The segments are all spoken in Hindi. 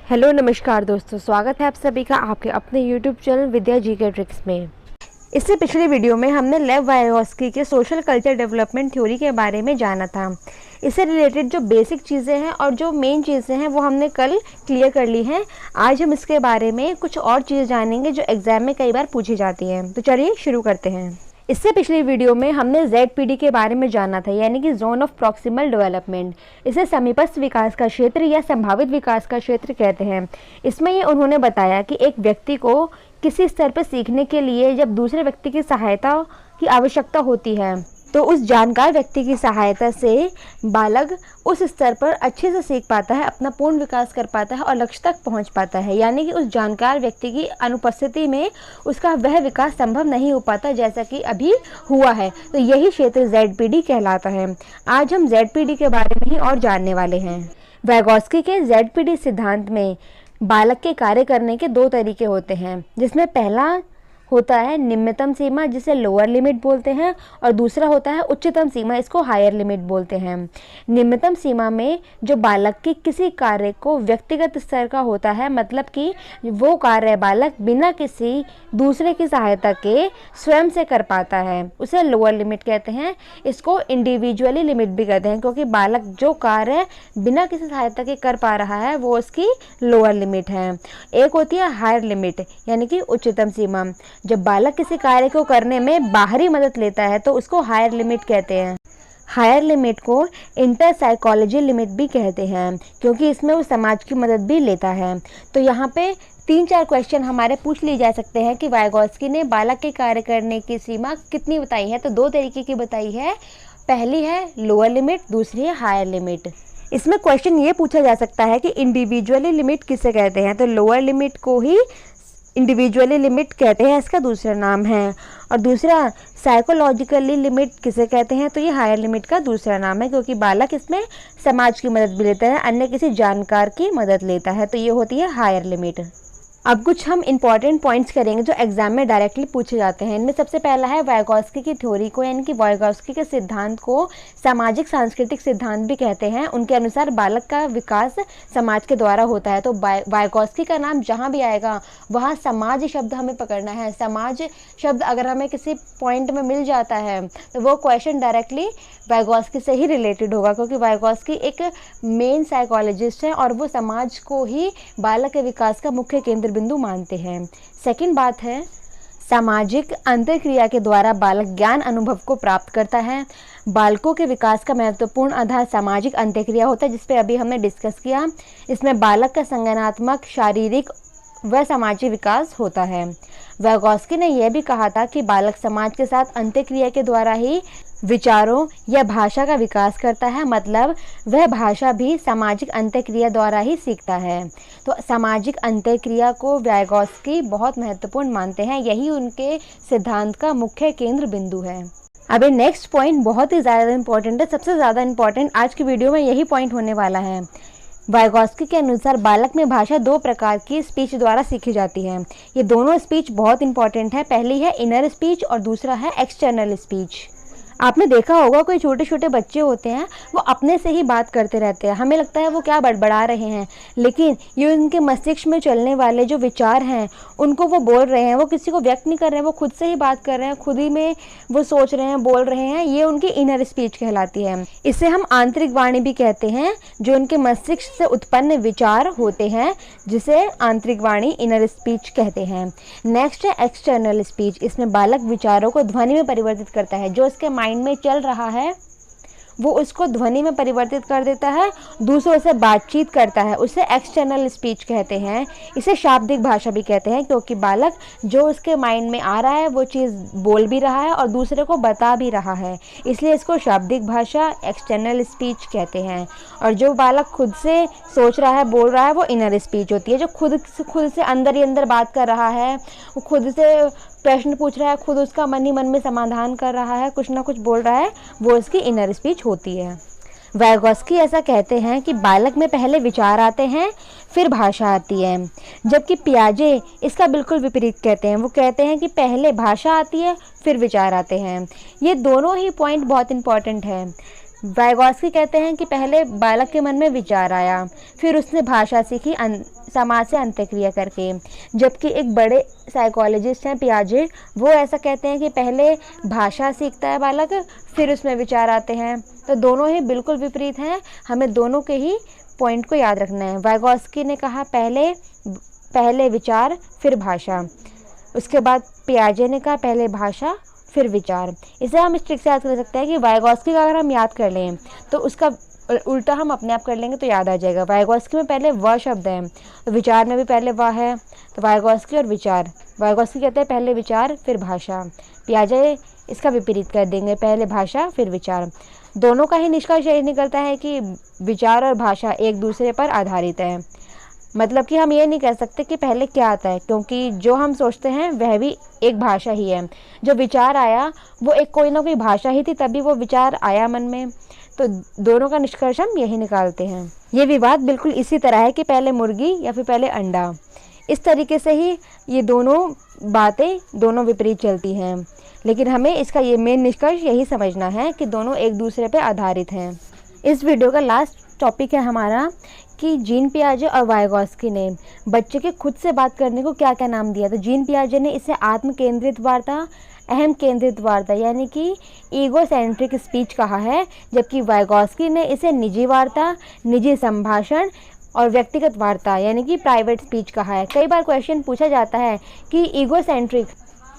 हेलो नमस्कार दोस्तों, स्वागत है आप सभी का आपके अपने YouTube चैनल विद्या जी के ट्रिक्स में। इससे पिछले वीडियो में हमने लेव वाइगोत्स्की के सोशल कल्चर डेवलपमेंट थ्योरी के बारे में जाना था। इससे रिलेटेड जो बेसिक चीज़ें हैं और जो मेन चीज़ें हैं वो हमने कल क्लियर कर ली हैं। आज हम इसके बारे में कुछ और चीज़ जानेंगे जो एग्ज़ाम में कई बार पूछी जाती हैं। तो चलिए शुरू करते हैं। इससे पिछली वीडियो में हमने ZPD के बारे में जाना था, यानी कि जोन ऑफ प्रॉक्सिमल डेवलपमेंट। इसे समीपस्थ विकास का क्षेत्र या संभावित विकास का क्षेत्र कहते हैं। इसमें ये उन्होंने बताया कि एक व्यक्ति को किसी स्तर पर सीखने के लिए जब दूसरे व्यक्ति की सहायता की आवश्यकता होती है तो उस जानकार व्यक्ति की सहायता से बालक उस स्तर पर अच्छे से सीख पाता है, अपना पूर्ण विकास कर पाता है और लक्ष्य तक पहुंच पाता है। यानी कि उस जानकार व्यक्ति की अनुपस्थिति में उसका वह विकास संभव नहीं हो पाता जैसा कि अभी हुआ है। तो यही क्षेत्र ZPD कहलाता है। आज हम ZPD के बारे में ही और जानने वाले हैं। वाइगोत्स्की के ZPD सिद्धांत में बालक के कार्य करने के दो तरीके होते हैं, जिसमें पहला होता है निम्नतम सीमा, जिसे लोअर लिमिट बोलते हैं, और दूसरा होता है उच्चतम सीमा, इसको हायर लिमिट बोलते हैं। निम्नतम सीमा में जो बालक के किसी कार्य को व्यक्तिगत स्तर का होता है, मतलब कि वो कार्य बालक बिना किसी दूसरे की सहायता के स्वयं से कर पाता है, उसे लोअर लिमिट कहते हैं। इसको इंडिविजुअली लिमिट भी कहते हैं, क्योंकि बालक जो कार्य बिना किसी सहायता के कर पा रहा है वो उसकी लोअर लिमिट है। एक होती है हायर लिमिट, यानी कि उच्चतम सीमा। जब बालक किसी कार्य को करने में बाहरी मदद लेता है तो उसको हायर लिमिट कहते हैं। हायर लिमिट को इंटर साइकोलॉजी लिमिट भी कहते हैं, क्योंकि इसमें वो समाज की मदद भी लेता है। तो यहाँ पे 3-4 क्वेश्चन हमारे पूछ लिए जा सकते हैं कि वाइगोत्स्की ने बालक के कार्य करने की सीमा कितनी बताई है। तो दो तरीके की बताई है, पहली है लोअर लिमिट, दूसरी है हायर लिमिट। इसमें क्वेश्चन ये पूछा जा सकता है कि इंडिविजुअली लिमिट किसे कहते हैं। तो लोअर लिमिट को ही इंडिविजुअली लिमिट कहते हैं, इसका दूसरा नाम है। और दूसरा साइकोलॉजिकली लिमिट किसे कहते हैं, तो ये हायर लिमिट का दूसरा नाम है, क्योंकि बालक इसमें समाज की मदद भी लेता है, अन्य किसी जानकार की मदद लेता है। तो ये होती है हायर लिमिट। अब कुछ हम इंपॉर्टेंट पॉइंट्स करेंगे जो एग्जाम में डायरेक्टली पूछे जाते हैं। इनमें सबसे पहला है वाइगोत्स्की की थ्योरी को, यानी कि वाइगोत्स्की के सिद्धांत को सामाजिक सांस्कृतिक सिद्धांत भी कहते हैं। उनके अनुसार बालक का विकास समाज के द्वारा होता है। तो वाइगोत्स्की का नाम जहाँ भी आएगा वहाँ समाज शब्द हमें पकड़ना है। समाज शब्द अगर हमें किसी पॉइंट में मिल जाता है तो वो क्वेश्चन डायरेक्टली वाइगोत्स्की से ही रिलेटेड होगा, क्योंकि वाइगोत्स्की एक मेन साइकोलॉजिस्ट हैं और वो समाज को ही बालक के विकास का मुख्य केंद्र बिंदु मानते हैं। सेकंड बात है, सामाजिक अंतर्क्रिया के द्वारा बालक ज्ञान अनुभव को प्राप्त करता है। बालकों के विकास का महत्वपूर्ण आधार सामाजिक अंतर्क्रिया होता है, जिस पे अभी हमने डिस्कस किया। इसमें बालक का संज्ञानात्मक, शारीरिक व सामाजिक विकास होता है। वाइगोत्स्की ने यह भी कहा था कि बालक समाज के साथ अंतर्क्रिया के द्वारा ही विचारों या भाषा का विकास करता है, मतलब वह भाषा भी सामाजिक अंतर्क्रिया द्वारा ही सीखता है। तो सामाजिक अंतर्क्रिया को वाइगोत्स्की बहुत महत्वपूर्ण मानते हैं, यही उनके सिद्धांत का मुख्य केंद्र बिंदु है। अभी नेक्स्ट पॉइंट बहुत ही ज़्यादा इंपॉर्टेंट है, सबसे ज़्यादा इंपॉर्टेंट आज की वीडियो में यही पॉइंट होने वाला है। वाइगोत्स्की के अनुसार बालक में भाषा दो प्रकार की स्पीच द्वारा सीखी जाती है। ये दोनों स्पीच बहुत इंपॉर्टेंट है। पहली है इनर स्पीच और दूसरा है एक्सटर्नल स्पीच। आपने देखा होगा कोई छोटे छोटे बच्चे होते हैं, वो अपने से ही बात करते रहते हैं, हमें लगता है वो क्या बड़बड़ा रहे हैं, लेकिन ये उनके मस्तिष्क में चलने वाले जो विचार हैं उनको वो बोल रहे हैं। वो किसी को व्यक्त नहीं कर रहे हैं, वो खुद से ही बात कर रहे हैं, खुद ही में वो सोच रहे हैं, बोल रहे हैं। ये उनकी इनर स्पीच कहलाती है। इसे हम आंतरिक वाणी भी कहते हैं, जो उनके मस्तिष्क से उत्पन्न विचार होते हैं, जिसे आंतरिक वाणी इनर स्पीच कहते हैं। नेक्स्ट है एक्सटर्नल स्पीच। इसमें बालक विचारों को ध्वनि में परिवर्तित करता है। जो उसके माइंड में चल रहा है वो उसको ध्वनि में परिवर्तित कर देता है, दूसरों से बातचीत करता है, उसे एक्सटर्नल स्पीच कहते हैं। इसे शाब्दिक भाषा भी कहते हैं, क्योंकि बालक जो उसके माइंड में आ रहा है वो चीज़ बोल भी रहा है और दूसरे को बता भी रहा है, इसलिए इसको शाब्दिक भाषा एक्सटर्नल स्पीच कहते हैं। और जो बालक खुद से सोच रहा है, बोल रहा है, वो इनर स्पीच होती है। जो खुद से अंदर ही अंदर बात कर रहा है, वो खुद से प्रश्न पूछ रहा है, खुद उसका मन ही मन में समाधान कर रहा है, कुछ ना कुछ बोल रहा है, वो उसकी इनर स्पीच होती है। वाइगोत्स्की ऐसा कहते हैं कि बालक में पहले विचार आते हैं, फिर भाषा आती है, जबकि पियाजे इसका बिल्कुल विपरीत कहते हैं। वो कहते हैं कि पहले भाषा आती है, फिर विचार आते हैं। ये दोनों ही पॉइंट बहुत इंपॉर्टेंट है। वाइगॉस्की कहते हैं कि पहले बालक के मन में विचार आया, फिर उसने भाषा सीखी समाज से अंतःक्रिया करके। जबकि एक बड़े साइकोलॉजिस्ट हैं पियाजे, वो ऐसा कहते हैं कि पहले भाषा सीखता है बालक, फिर उसमें विचार आते हैं। तो दोनों ही बिल्कुल विपरीत हैं, हमें दोनों के ही पॉइंट को याद रखना है। वाइगॉस्की ने कहा पहले विचार फिर भाषा, उसके बाद पियाजे ने कहा पहले भाषा फिर विचार। इसे हम इस ट्रिक से याद कर सकते हैं कि वाइगॉस्की का अगर हम याद कर लें तो उसका उल्टा हम अपने आप कर लेंगे तो याद आ जाएगा। वाइगॉस्की में पहले व शब्द है, तो विचार में भी पहले व है, तो वाइगॉस्की और विचार। वाइगॉस्की कहते हैं पहले विचार फिर भाषा, पियाजे इसका विपरीत कर देंगे, पहले भाषा फिर विचार। दोनों का ही निष्कर्ष यही निकलता है कि विचार और भाषा एक दूसरे पर आधारित है। मतलब कि हम ये नहीं कह सकते कि पहले क्या आता है, क्योंकि जो हम सोचते हैं वह भी एक भाषा ही है। जो विचार आया वो एक कोई ना कोई भाषा ही थी, तभी वो विचार आया मन में। तो दोनों का निष्कर्ष हम यही निकालते हैं। ये विवाद बिल्कुल इसी तरह है कि पहले मुर्गी या फिर पहले अंडा। इस तरीके से ही ये दोनों बातें दोनों विपरीत चलती हैं, लेकिन हमें इसका ये मेन निष्कर्ष यही समझना है कि दोनों एक दूसरे पर आधारित हैं। इस वीडियो का लास्ट टॉपिक है हमारा कि जीन पियाजे और वाइगॉस्की ने बच्चे के खुद से बात करने को क्या क्या नाम दिया। तो जीन पियाजे ने इसे आत्म केंद्रित वार्ता, अहम केंद्रित वार्ता यानी कि ईगो सेंट्रिक स्पीच कहा है, जबकि वाइगॉस्की ने इसे निजी वार्ता, निजी संभाषण और व्यक्तिगत वार्ता यानी कि प्राइवेट स्पीच कहा है। कई बार क्वेश्चन पूछा जाता है कि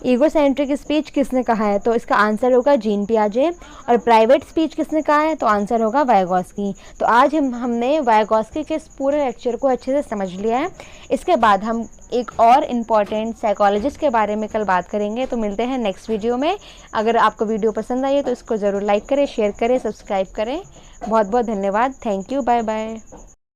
ईगो सेंट्रिक स्पीच किसने कहा है, तो इसका आंसर होगा जीन पियाजे, और प्राइवेट स्पीच किसने कहा है, तो आंसर होगा वाइगॉस्की। तो आज हमने वाइगॉस्की के इस पूरे लेक्चर को अच्छे से समझ लिया है। इसके बाद हम एक और इम्पॉर्टेंट साइकोलॉजिस्ट के बारे में कल बात करेंगे। तो मिलते हैं नेक्स्ट वीडियो में। अगर आपको वीडियो पसंद आई है तो इसको ज़रूर लाइक करें, शेयर करें, सब्सक्राइब करें। बहुत बहुत धन्यवाद। Thank you. Bye bye.